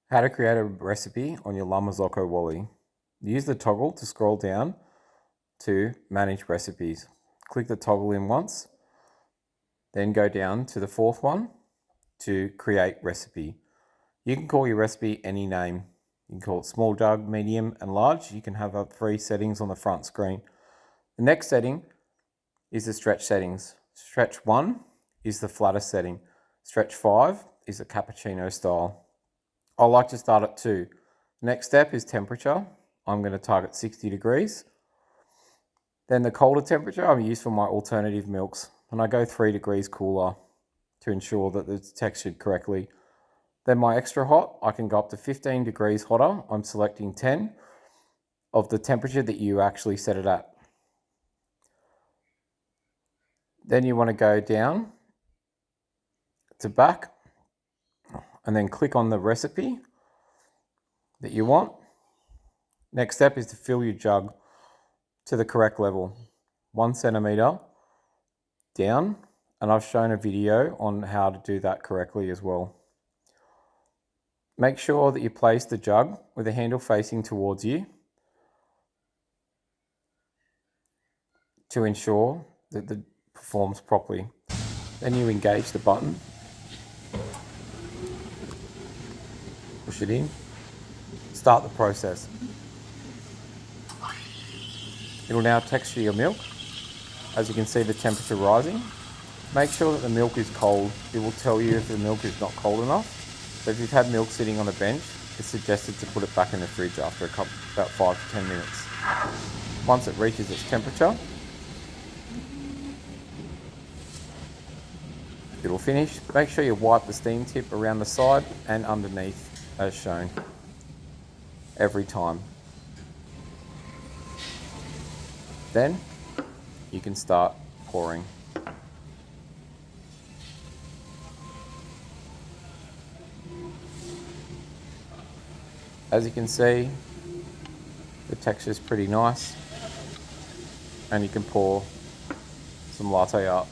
How to create a recipe on your Marzocco Wally. Use the toggle to scroll down to manage recipes. Click the toggle in once, then go down to the fourth one to create recipe. You can call your recipe any name. You can call it small jug, medium and large. You can have up 3 settings on the front screen. The next setting is the stretch settings. Stretch 1 is the flattest setting. Stretch 5 is a cappuccino style. I like to start at 2. Next step is temperature. I'm going to target 60 degrees. Then the colder temperature I use for my alternative milks, and I go 3 degrees cooler to ensure that it's textured correctly. Then my extra hot, I can go up to 15 degrees hotter. I'm selecting 10 of the temperature that you actually set it at. Then you want to go down to back and then click on the recipe that you want. Next step is to fill your jug to the correct level, 1 centimeter down, and I've shown a video on how to do that correctly as well. Make sure that you place the jug with the handle facing towards you to ensure that it performs properly. Then you engage the button, push it in, start the process. It'll now texture your milk. As you can see, the temperature rising. Make sure that the milk is cold. It will tell you if the milk is not cold enough. So if you've had milk sitting on a bench, it's suggested to put it back in the fridge after about 5 to 10 minutes. Once it reaches its temperature, it'll finish. Make sure you wipe the steam tip around the side and underneath as shown every time. Then you can start pouring. As you can see, the texture is pretty nice, and you can pour some latte art.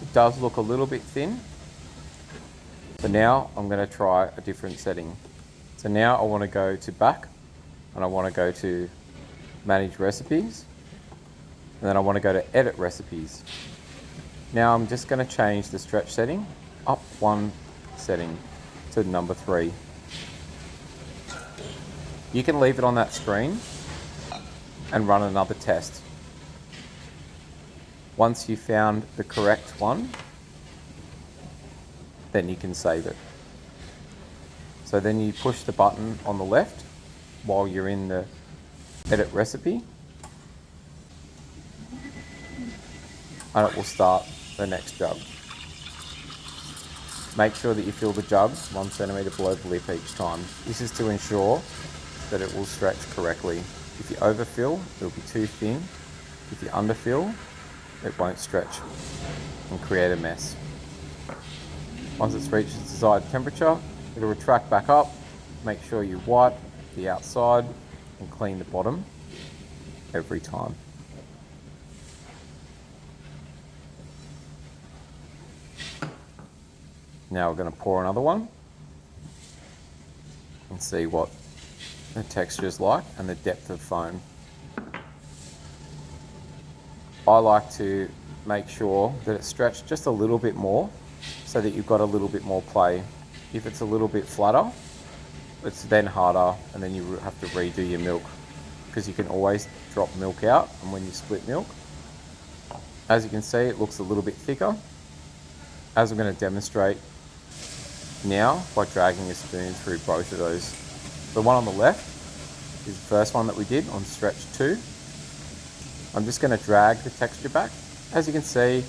It does look a little bit thin, so now I'm going to try a different setting. So now I want to go to back, and I want to go to manage recipes, and then I want to go to edit recipes. Now I'm just going to change the stretch setting up 1 setting to number 3. You can leave it on that screen and run another test. Once you've found the correct one, then you can save it. So then you push the button on the left while you're in the edit recipe, and it will start the next jug. Make sure that you fill the jug 1 centimeter below the lip each time. This is to ensure that it will stretch correctly. If you overfill, it'll be too thin. If you underfill, it won't stretch and create a mess. Once it's reached its desired temperature, it'll retract back up. Make sure you wipe the outside and clean the bottom every time. Now we're going to pour another one and see what the texture is like and the depth of foam. I like to make sure that it's stretched just a little bit more so that you've got a little bit more play. If it's a little bit flatter, it's then harder, and then you have to redo your milk, because you can always drop milk out and when you split milk. As you can see, it looks a little bit thicker, as I'm going to demonstrate now by dragging a spoon through both of those. The one on the left is the first one that we did on stretch 2. I'm just going to drag the texture back. As you can see,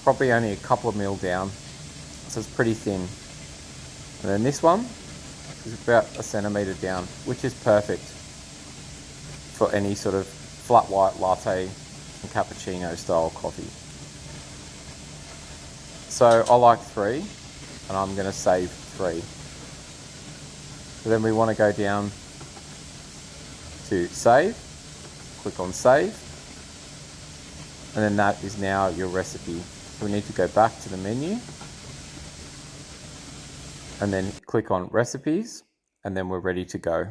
probably only a couple of mil down, so it's pretty thin. And then this one is about 1 centimeter down, which is perfect for any sort of flat white latte and cappuccino style coffee. So I like 3, and I'm going to save 3. So then we want to go down to save, click on save, and then that is now your recipe. So we need to go back to the menu and then click on recipes, and then we're ready to go.